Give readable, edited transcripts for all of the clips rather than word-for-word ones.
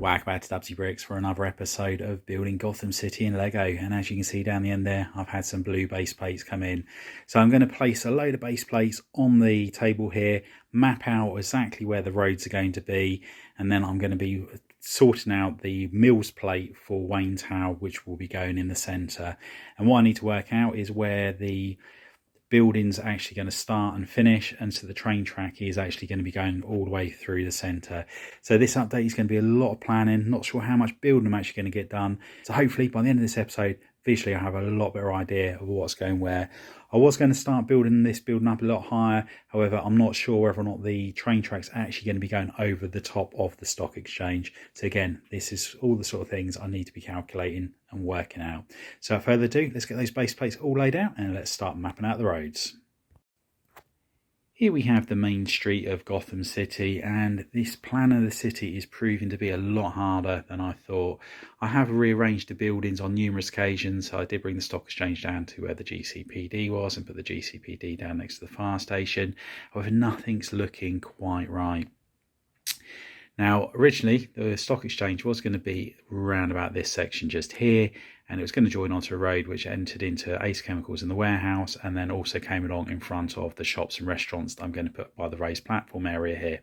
Welcome back to Dubsy Bricks for another episode of building Gotham City in Lego. And as you can see down the end there, I've had some blue base plates come in. So I'm going to place a load of base plates on the table here, map out exactly where the roads are going to be, and then I'm going to be sorting out the mills plate for Wayne Tower, which will be going in the centre. And what I need to work out is where the building's actually going to start and finish, and so the train track is actually going to be going all the way through the centre. So this update is going to be a lot of planning. Not sure how much building I'm actually going to get done, so hopefully by the end of this episode visually I have a lot better idea of what's going where. I was going to start building this building up a lot higher, however I'm not sure whether or not the train track's actually going to be going over the top of the stock exchange. So again, this is all the sort of things I need to be calculating and working out. So without further ado, let's get those base plates all laid out and let's start mapping out the roads. Here we have the main street of Gotham City, and this plan of the city is proving to be a lot harder than I thought. I have rearranged the buildings on numerous occasions. So I did bring the stock exchange down to where the GCPD was and put the GCPD down next to the fire station. However, nothing's looking quite right. Now, originally, the stock exchange was going to be around about this section just here, and it was going to join onto a road which entered into Ace Chemicals in the warehouse, and then also came along in front of the shops and restaurants that I'm going to put by the raised platform area here.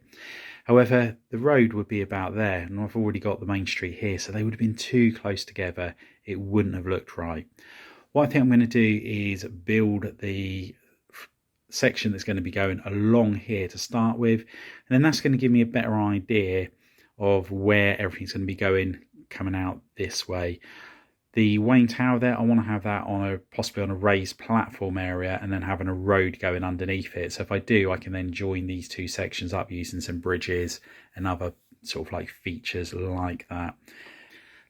However, the road would be about there, and I've already got the main street here, so they would have been too close together. It wouldn't have looked right. What I think I'm going to do is build the section that's going to be going along here to start with, and then that's going to give me a better idea of where everything's going to be going coming out this way. The Wayne Tower there, I want to have that on possibly on a raised platform area, and then having a road going underneath it. So if I do, I can then join these two sections up using some bridges and other sort of like features like that.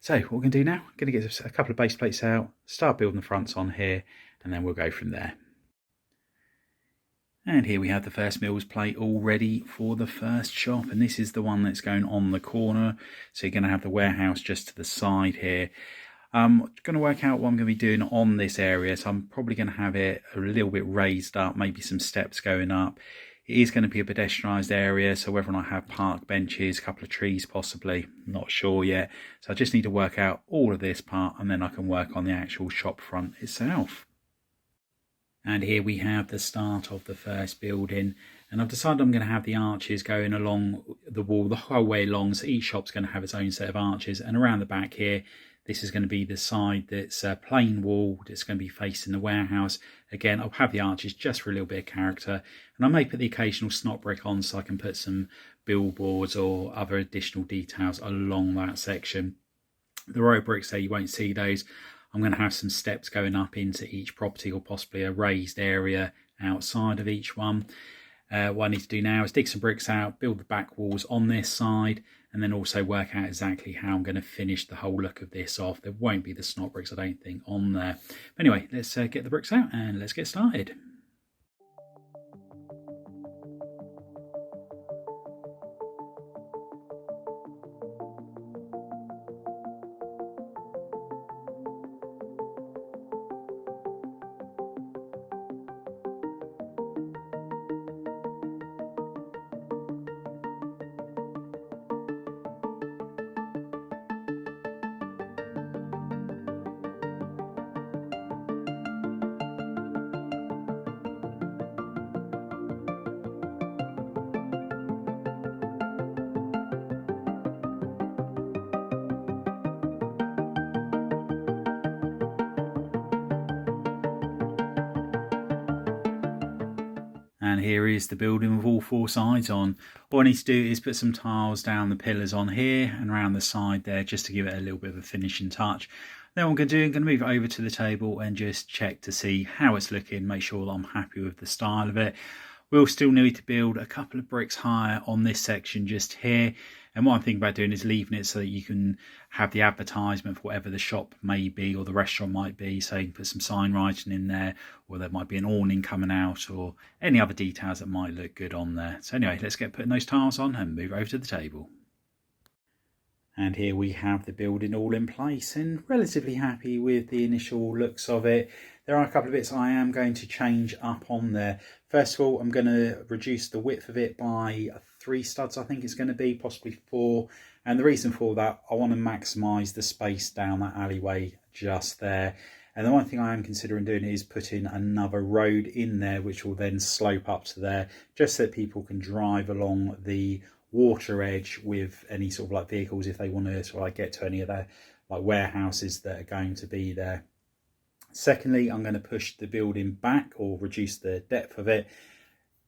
So what we're going to do now, I'm going to get a couple of base plates out, start building the fronts on here, and then we'll go from there. And here we have the first mills plate all ready for the first shop, and this is the one that's going on the corner. So you're going to have the warehouse just to the side here. I'm going to work out what I'm going to be doing on this area, so I'm probably going to have it a little bit raised up, maybe some steps going up. It is going to be a pedestrianised area, so whether or not I have park benches, a couple of trees possibly, I'm not sure yet. So I just need to work out all of this part, and then I can work on the actual shop front itself. And here we have the start of the first building, and I've decided I'm going to have the arches going along the wall the whole way along, so each shop's going to have its own set of arches. And around the back here, this is going to be the side that's a plain wall that's going to be facing the warehouse. Again, I'll have the arches just for a little bit of character, and I may put the occasional snot brick on so I can put some billboards or other additional details along that section. The road bricks there, you won't see those. I'm going to have some steps going up into each property, or possibly a raised area outside of each one. What I need to do now is dig some bricks out, build the back walls on this side, and then also work out exactly how I'm going to finish the whole look of this off. There won't be the snot bricks, I don't think, on there. But anyway, let's get the bricks out and let's get started. And here is the building with all four sides on. All I need to do is put some tiles down the pillars on here and around the side there, just to give it a little bit of a finishing touch. Then what I'm going to do, I'm going to move it over to the table and just check to see how it's looking, make sure that I'm happy with the style of it. We'll still need to build a couple of bricks higher on this section just here. And what I'm thinking about doing is leaving it so that you can have the advertisement for whatever the shop may be or the restaurant might be. So you can put some sign writing in there, or there might be an awning coming out, or any other details that might look good on there. So anyway, let's get putting those tiles on and move over to the table. And here we have the building all in place, and relatively happy with the initial looks of it. There are a couple of bits I am going to change up on there. First of all, I'm going to reduce the width of it by 3 studs, I think it's going to be, possibly 4. And the reason for that, I want to maximise the space down that alleyway just there. And the one thing I am considering doing is putting another road in there, which will then slope up to there, just so that people can drive along the water edge with any sort of like vehicles if they want to sort of like get to any of the like warehouses that are going to be there. Secondly, I'm going to push the building back or reduce the depth of it,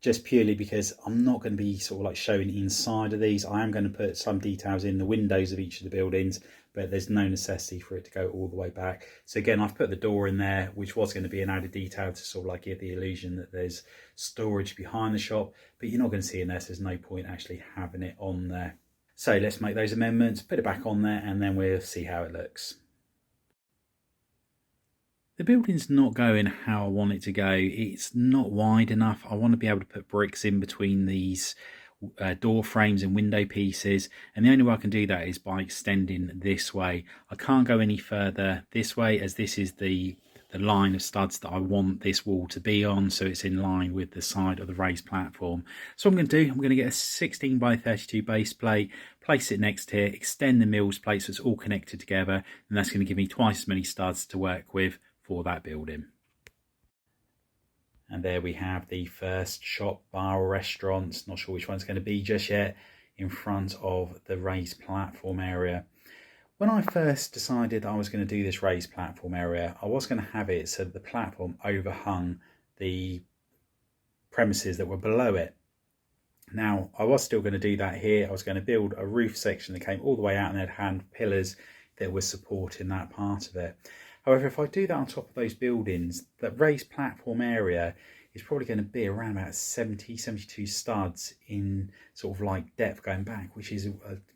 just purely because I'm not going to be sort of like showing inside of these. I am going to put some details in the windows of each of the buildings, but there's no necessity for it to go all the way back. So again, I've put the door in there, which was going to be an added detail to sort of like give the illusion that there's storage behind the shop, but you're not going to see it unless there's no point actually having it on there. So let's make those amendments, put it back on there, and then we'll see how it looks. The building's not going how I want it to go. It's not wide enough. I want to be able to put bricks in between these door frames and window pieces, and the only way I can do that is by extending this way. I can't go any further this way, as this is the line of studs that I want this wall to be on, so it's in line with the side of the raised platform. So what I'm going to do, I'm going to get a 16 by 32 base plate, place it next here, extend the mills plate so it's all connected together, and that's going to give me twice as many studs to work with for that building. And there we have the first shop, bar or restaurant, not sure which one's going to be just yet, in front of the raised platform area. When I first decided I was going to do this raised platform area, I was going to have it so that the platform overhung the premises that were below it. Now, I was still going to do that here. I was going to build a roof section that came all the way out and had hand pillars that were supporting that part of it. However, if I do that on top of those buildings, that raised platform area is probably going to be around about 72 studs in sort of like depth going back, which is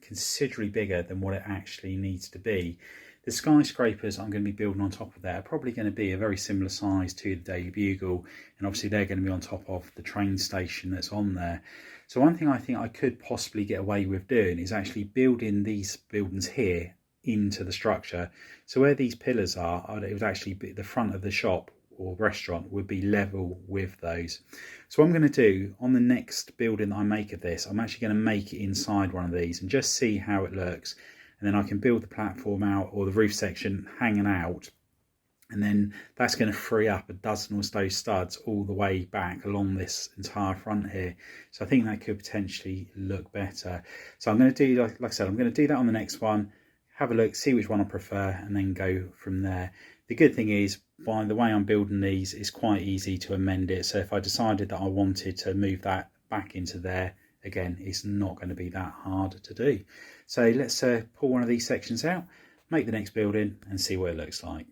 considerably bigger than what it actually needs to be. The skyscrapers I'm going to be building on top of that are probably going to be a very similar size to the Daily Bugle, and obviously they're going to be on top of the train station that's on there. So one thing I think I could possibly get away with doing is actually building these buildings here into the structure. So where these pillars are, it would actually be the front of the shop or restaurant would be level with those. So what I'm going to do on the next building that I make of this, I'm actually going to make it inside one of these and just see how it looks, and then I can build the platform out or the roof section hanging out, and then that's going to free up a dozen or so studs all the way back along this entire front here. So I think that could potentially look better. So I'm going to do, like I said, I'm going to do that on the next one, have a look, see which one I prefer, and then go from there. The good thing is, by the way I'm building these, it's quite easy to amend it. So if I decided that I wanted to move that back into there, again, it's not going to be that hard to do. So let's pull one of these sections out, make the next building, and see what it looks like.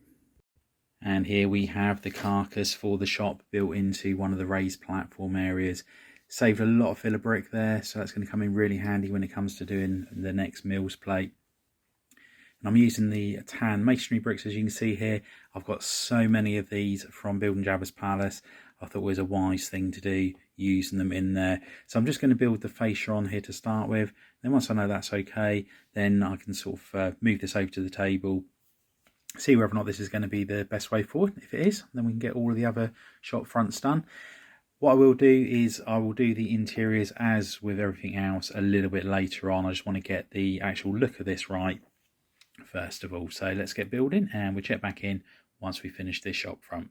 And here we have the carcass for the shop built into one of the raised platform areas. Saved a lot of filler brick there, so that's going to come in really handy when it comes to doing the next mills plate. And I'm using the tan masonry bricks, as you can see here. I've got so many of these from building Jabba's Palace. I thought it was a wise thing to do, using them in there. So I'm just going to build the fascia on here to start with. Then once I know that's okay, then I can sort of move this over to the table, see whether or not this is going to be the best way forward. If it is, then we can get all of the other shop fronts done. What I will do is I will do the interiors, as with everything else, a little bit later on. I just want to get the actual look of this right first of all. So let's get building, and we'll check back in once we finish this shop front.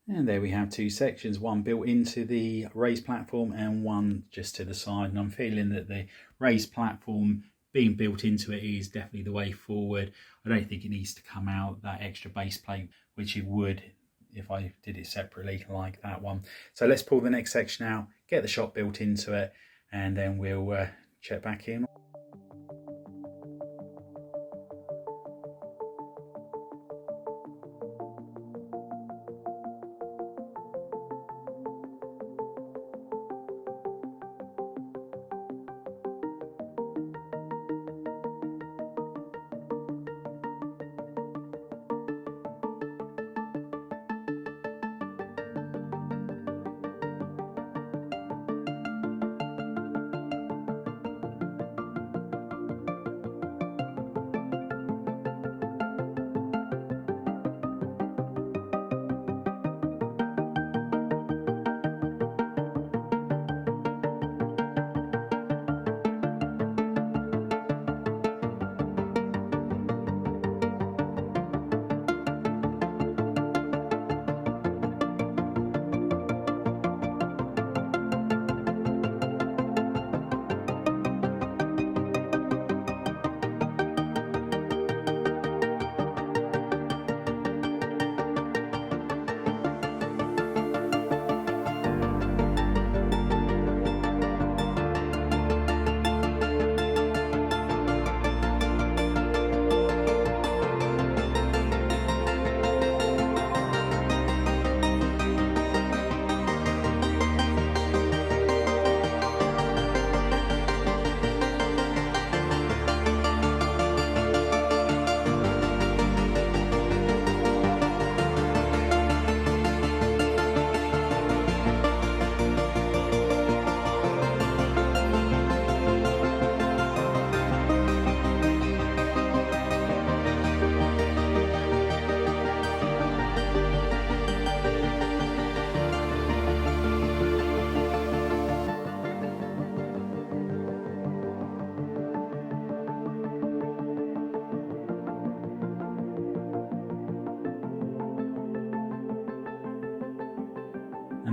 And there we have two sections, one built into the raised platform and one just to the side. And I'm feeling that the raised platform being built into it is definitely the way forward. I don't think it needs to come out that extra base plate, which it would if I did it separately like that one. So let's pull the next section out, get the shop built into it, and then we'll check back in.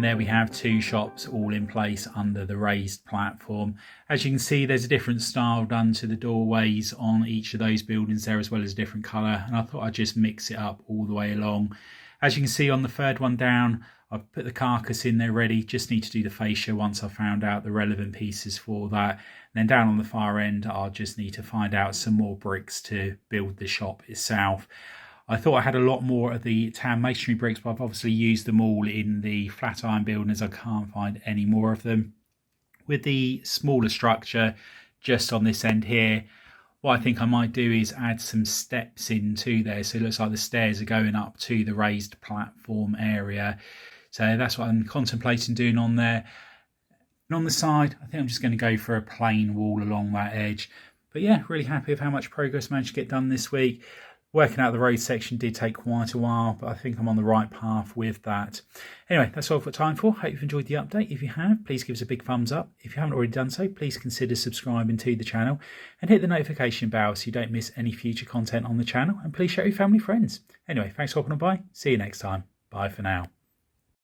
there we have 2 shops all in place under the raised platform. As you can see, there's a different style done to the doorways on each of those buildings there, as well as a different colour, and I thought I'd just mix it up all the way along. As you can see on the third one down, I've put the carcass in there ready, just need to do the fascia once I've found out the relevant pieces for that. And then down on the far end, I'll just need to find out some more bricks to build the shop itself. I thought I had a lot more of the tan masonry bricks, but I've obviously used them all in the flat iron building as I can't find any more of them. With the smaller structure just on this end here, what I think I might do is add some steps into there, so it looks like the stairs are going up to the raised platform area. So that's what I'm contemplating doing on there. And on the side, I think I'm just going to go for a plain wall along that edge. But yeah, really happy with how much progress I managed to get done this week. Working out the road section did take quite a while, but I think I'm on the right path with that. Anyway, that's all I've got time for. Hope you've enjoyed the update. If you have, please give us a big thumbs up. If you haven't already done so, please consider subscribing to the channel and hit the notification bell so you don't miss any future content on the channel. And please share with your family and friends. Anyway, thanks for hopping on by. See you next time. Bye for now.